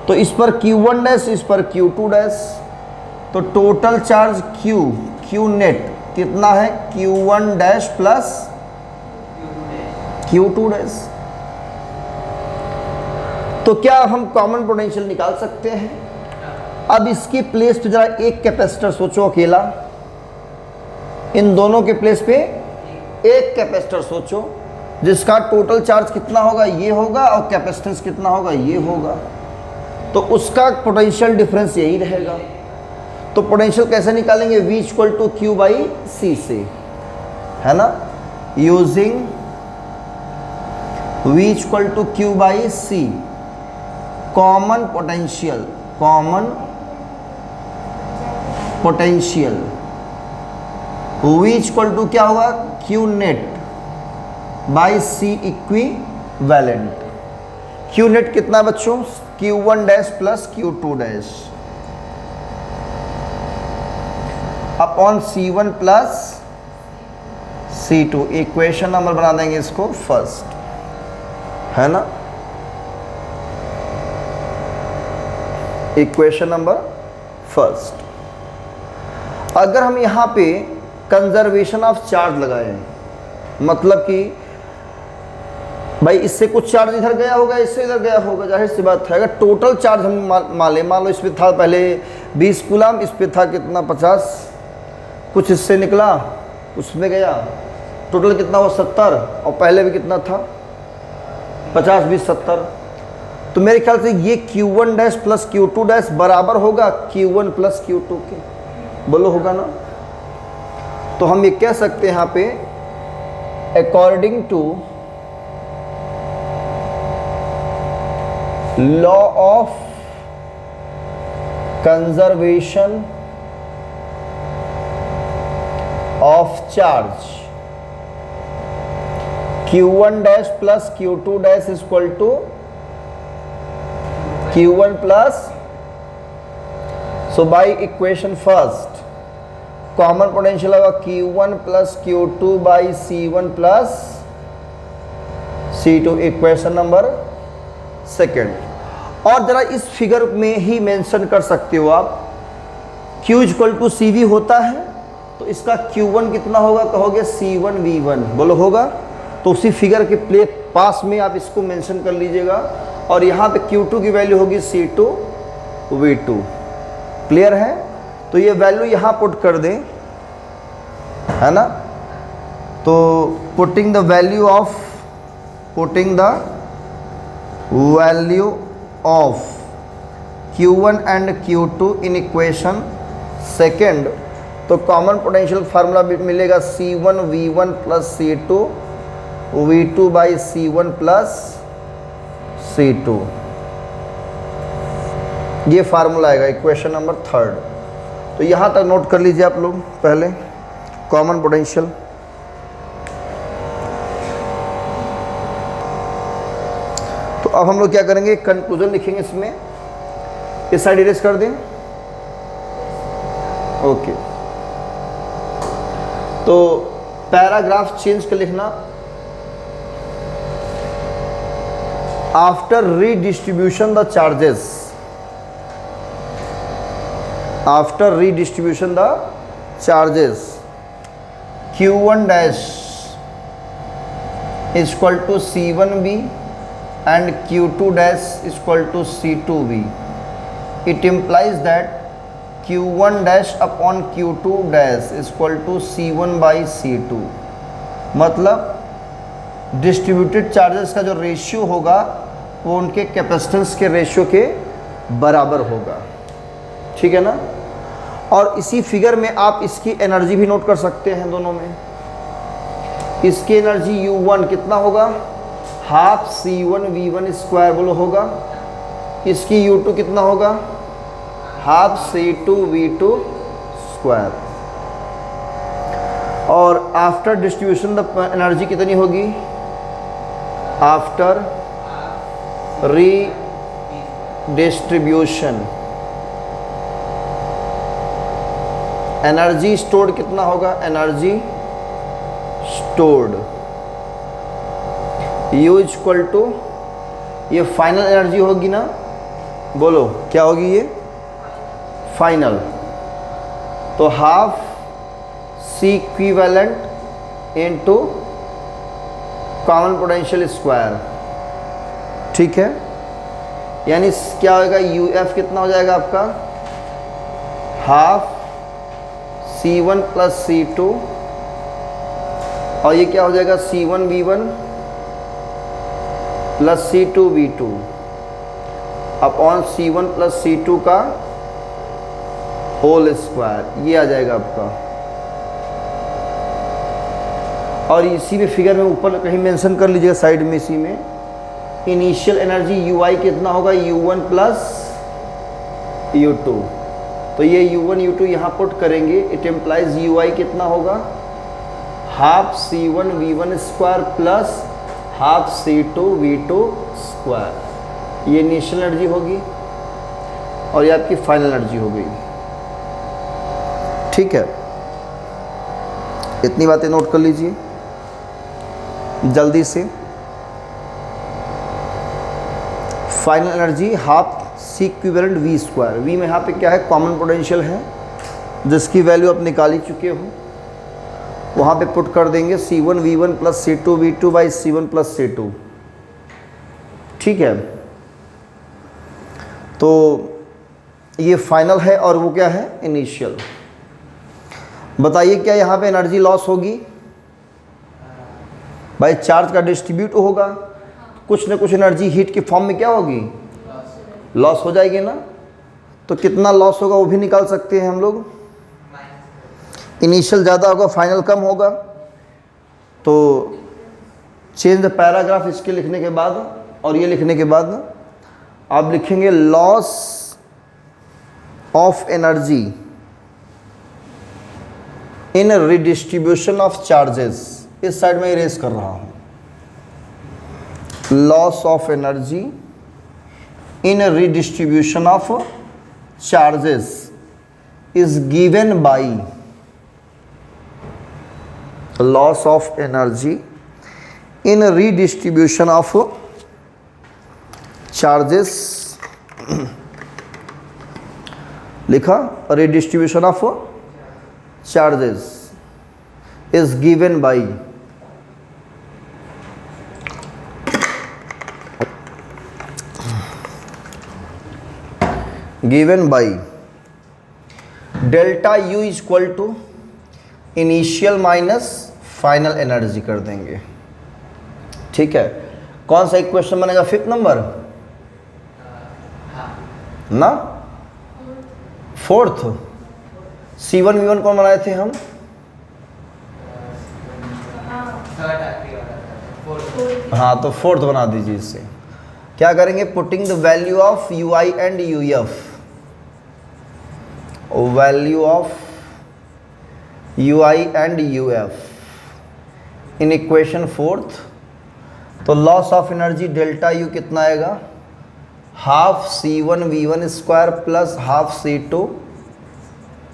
तो इस पर Q1 डैश, इस पर Q2 डैश, तो टोटल चार्ज Q नेट कितना है, Q1 dash plus Q2 dash. तो क्या हम कॉमन पोटेंशियल निकाल सकते हैं। अब इसकी प्लेस पे जरा एक कैपेसिटर सोचो अकेला, इन दोनों के प्लेस पे एक कैपेसिटर सोचो, जिसका टोटल चार्ज कितना होगा, ये होगा, और कैपेसिटेंस कितना होगा, ये होगा। तो उसका पोटेंशियल डिफरेंस यही रहेगा। तो पोटेंशियल कैसे निकालेंगे, V equal to Q by C से, है ना, using V equal to Q by C, common potential, common potential. V equal to क्या होगा, Q net by C equivalent. Q net कितना बच्चों, Q1 dash plus Q2 dash upon C1 plus C2। Equation number बना देंगे इसको first, है ना, equation number first. अगर हम यहाँ पे कंजर्वेशन ऑफ चार्ज लगाए, मतलब कि भाई इससे कुछ चार्ज इधर गया होगा, इससे इधर गया होगा, जाहिर सी बात है। अगर टोटल चार्ज हम मान लो इस पे था पहले 20 कूलम, इस पे था कितना 50, कुछ इससे निकला उसमें गया, टोटल कितना हुआ 70, और पहले भी कितना था 50 20 70। तो मेरे ख्याल से ये Q1 dash plus Q2 dash बराबर होगा Q1 प्लस Q2 के, बोलो होगा ना। तो हम ये कह सकते हैं यहाँ पे according to law of conservation of charge Q1 dash plus Q2 dash is equal to Q1 plus, so by equation first common potential होगा Q1 plus Q2 by C1 plus C2, equation number second. और जरा इस figure में ही mention कर सकते हो आप, Q equal to CV होता है तो इसका Q1 कितना होगा, कहोगे C1 V1, बोलो होगा। तो उसी फिगर के पास में आप इसको मेंशन कर लीजिएगा और यहाँ पे Q2 की वैल्यू होगी C2 V2, क्लियर है। तो ये वैल्यू यहाँ पुट कर दें, है ना। तो putting the value of Q1 and Q2 in equation second, तो कॉमन पोटेंशियल फार्मूला मिलेगा C1 V1 plus C2 V2 by C1 plus C2, ये फार्मूला आएगा इक्वेशन नंबर थर्ड। तो यहाँ तक नोट कर लीजिए आप लोग पहले कॉमन पोटेंशियल। तो अब हम लोग क्या करेंगे, कंक्लूजन लिखेंगे इसमें, इस साइड इरेज कर दें, ओके। तो पैराग्राफ चेंज कर लिखना, after redistribution the charges, after redistribution the charges Q1 dash is equal to C1V and Q2 dash is equal to C2V. It implies that Q1 dash upon Q2 dash is equal to C1 by C2। मतलब distributed charges का जो ratio होगा वो उनके capacitance के ratio के बराबर होगा, ठीक है ना। और इसी फिगर में आप इसकी एनर्जी भी नोट कर सकते हैं दोनों में। इसकी एनर्जी U1 कितना होगा, हाफ C1 V1 स्क्वायर, बोलो होगा। इसकी U2 कितना होगा, हाफ C2 V2 स्क्वायर। और आफ्टर डिस्ट्रीब्यूशन द एनर्जी कितनी होगी, आफ्टर रीडिस्ट्रीब्यूशन एनर्जी स्टोर्ड कितना होगा, energy stored U equal to, ये फाइनल एनर्जी होगी ना, बोलो क्या होगी ये फाइनल, तो half C equivalent into common potential square, ठीक है। यानी क्या होगा, UF कितना हो जाएगा आपका, हाफ C1 प्लस C2, और ये क्या हो जाएगा C1 V1 plus C2 V2 upon C1 plus C2 का होल स्क्वायर, ये आ जाएगा आपका। और इसी में फिगर में ऊपर कहीं मेंशन कर लीजिएगा साइड में, इसी में इनिशियल एनर्जी UI कितना होगा, U1 प्लस U2। तो ये U1 U2 यहाँ पुट करेंगे, इट एम्प्लाइज UI कितना होगा, half C1 V1 square plus half C2 V2 square, ये इनिशियल एनर्जी होगी और ये आपकी फाइनल एनर्जी हो गई, ठीक है। इतनी बातें नोट कर लीजिए जल्दी से। Final energy half C equivalent V square, V में यहाँ पे क्या है, कॉमन पोटेंशियल है जिसकी वैल्यू आप निकाल ही चुके हो, वहाँ पे पुट कर देंगे C1 V1 plus C2 V2 by C1 plus C2, ठीक है। तो ये फाइनल है और वो क्या है, इनिशियल। बताइए क्या यहाँ पे एनर्जी लॉस होगी, भाई चार्ज का डिस्ट्रीब्यूट होगा, कुछ ना कुछ एनर्जी हीट की फॉर्म में क्या होगी, लॉस हो जाएगी ना। तो कितना लॉस होगा वो भी निकाल सकते हैं हम लोग, इनिशियल ज़्यादा होगा, फाइनल कम होगा। तो चेंज द पैराग्राफ इसके लिखने के बाद और ये लिखने के बाद आप लिखेंगे loss of energy in redistribution of charges. इस साइड में इरेज कर रहा हूं। Loss of energy in redistribution of charges is given by, loss of energy in redistribution of charges लिखा, redistribution of charges is given by delta U is equal to initial minus final energy कर देंगे। ठीक है, कौन सा equation बनेगा? 5th number ना, 4th। C1 V1 कौन बनाए थे हम? हाँ, तो 4th बना दीजिए। इसे क्या करेंगे? Putting the value of UI and UF, value of UI and UF in equation 4th। तो loss of energy delta U कितना आएगा? Half C1 V1 square plus half C2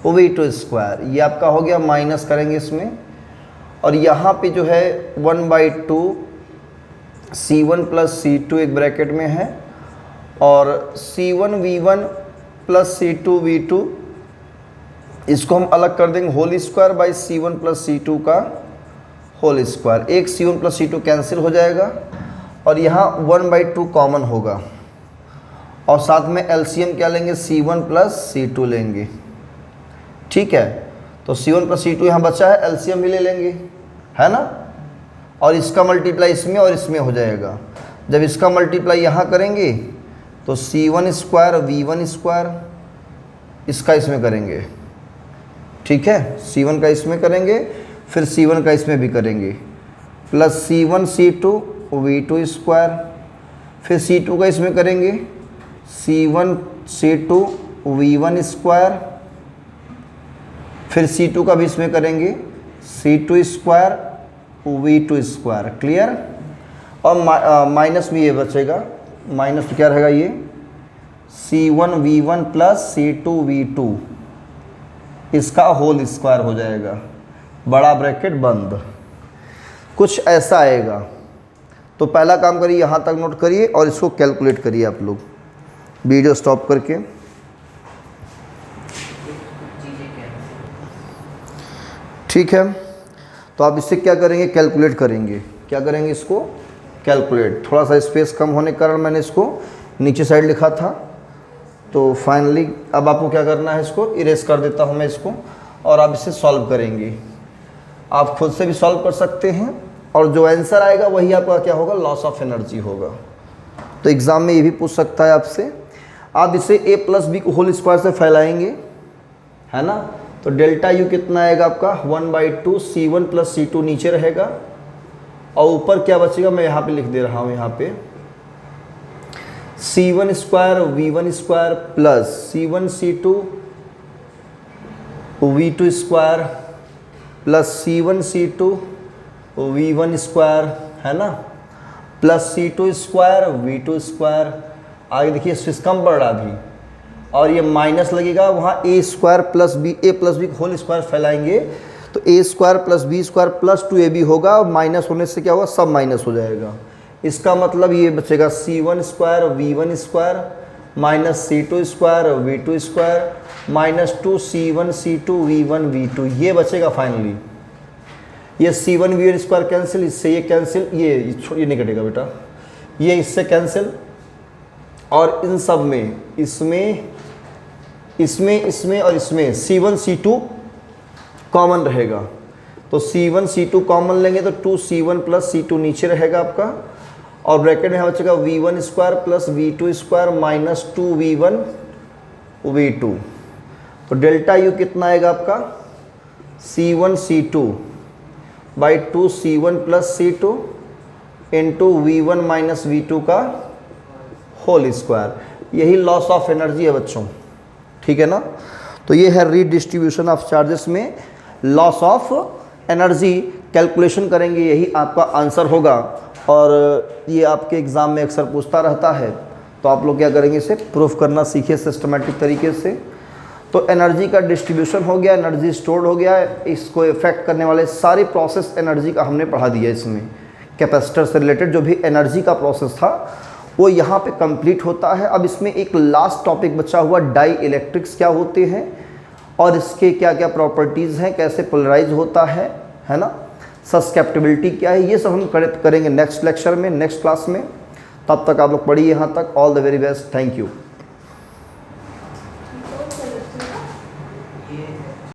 V2 square. ये आपका हो गया, माइनस करेंगे इसमें, और यहाँ पे जो है 1/2 C1 प्लस C2 एक ब्रैकेट में है, और C1 V1 plus C2 V2 इसको हम अलग कर देंगे whole square by C1 plus C2 का होल स्क्वायर। एक C1 प्लस C2 कैंसिल हो जाएगा और यहाँ 1/2 कॉमन होगा, और साथ में एलसीएम क्या लेंगे? C1 प्लस C2 लेंगे। ठीक है, तो C1 प्लस C2 यहाँ बचा है, एलसीएम भी ले लेंगे, है ना, और इसका मल्टीप्लाई इसमें और इसमें हो जाएगा। जब इसका मल्टीप्लाई यहाँ करेंगे तो C1 स्क्वायर V1 स्क्वायर, इसका इसमें करेंगे। ठीक है, C1 का इसमें करेंगे, फिर C1 का इसमें भी करेंगे, plus C1 C2 V2 square, फिर C2 का इसमें करेंगे, C1 C2 V1 स्क्वायर, फिर C2 का भी इसमें करेंगे, C2 square V2 square. Clear? और माइनस भी ये बचेगा, माइनस तो क्या रहेगा? ये C1 V1 plus C2 V2 इसका होल स्क्वायर हो जाएगा, बड़ा ब्रैकेट बंद। कुछ ऐसा आएगा। तो पहला काम करिए, यहाँ तक नोट करिए और इसको कैलकुलेट करिए आप लोग, वीडियो स्टॉप करके। ठीक है, तो आप इससे क्या करेंगे? कैलकुलेट करेंगे। क्या करेंगे? इसको कैलकुलेट। थोड़ा सा स्पेस कम होने के कारण मैंने इसको नीचे साइड लिखा था। तो फाइनली अब आपको क्या करना है? इसको इरेज कर देता हूँ मैं इसको, और आप इसे सॉल्व करेंगे। आप खुद से भी सॉल्व कर सकते हैं, और जो आंसर आएगा वही आपका क्या होगा? लॉस ऑफ एनर्जी होगा। तो एग्ज़ाम में ये भी पूछ सकता है आपसे। आप इसे a प्लस बी को होल स्क्वायर से फैलाएंगे, है ना, तो डेल्टा यू कितना आएगा आपका? 1/2 C1 प्लस C2 नीचे रहेगा, और ऊपर क्या बचेगा? मैं यहाँ पे लिख दे रहा हूँ, यहाँ पे C1 square V1 square plus C1 C2 V2 square plus C1 C2 V1 square, है ना, plus C2 square V2 square. आगे देखिए स्विच कम पड़ रहा अभी, और ये माइनस लगेगा वहाँ a square plus b, a plus b whole square फैलाएंगे तो a square plus b square plus 2ab होगा, और माइनस होने से क्या होगा? सब माइनस हो जाएगा। इसका मतलब ये बचेगा C1 square V1 square minus C2 square V2 square minus 2 C1 C2 V1 V2, ये बचेगा फाइनली। ये C1 V1 स्क्वायर कैंसिल, इससे ये कैंसिल, ये नहीं कटेगा बेटा, ये इससे कैंसिल, और इन सब में इसमें और इसमें C1 C2 कॉमन रहेगा। तो C1 C2 कॉमन लेंगे तो 2C1 प्लस C2 नीचे रहेगा आपका, और ब्रैकेट में यहाँ बचेगा V1 square plus V2 square minus 2V1 V2। तो डेल्टा यू कितना आएगा आपका? C1 C2 by 2 C1 plus C2 into V1 minus V2 का होल स्क्वायर। यही लॉस ऑफ एनर्जी है बच्चों, ठीक है ना। तो ये है रीडिस्ट्रीब्यूशन ऑफ चार्जेस में लॉस ऑफ एनर्जी। कैलकुलेशन करेंगे, यही आपका आंसर होगा। और ये आपके एग्ज़ाम में अक्सर पूछता रहता है, तो आप लोग क्या करेंगे, इसे प्रूफ करना सीखिए सिस्टमेटिक तरीके से। तो एनर्जी का डिस्ट्रीब्यूशन हो गया, एनर्जी स्टोर्ड हो गया, इसको इफेक्ट करने वाले सारी प्रोसेस एनर्जी का हमने पढ़ा दिया। इसमें कैपेसिटर से रिलेटेड जो भी एनर्जी का प्रोसेस था वो यहाँ पे कंप्लीट होता है। अब इसमें एक लास्ट टॉपिक बचा हुआ, डाई इलेक्ट्रिक्स क्या होते हैं और इसके क्या क्या प्रॉपर्टीज़ हैं, कैसे पोलराइज होता है ना, सस्केप्टिबिलिटी क्या है, ये सब हम करेंगे नेक्स्ट लेक्चर में, नेक्स्ट क्लास में। तब तक आप लोग पढ़िए यहाँ तक। All the very best, thank you.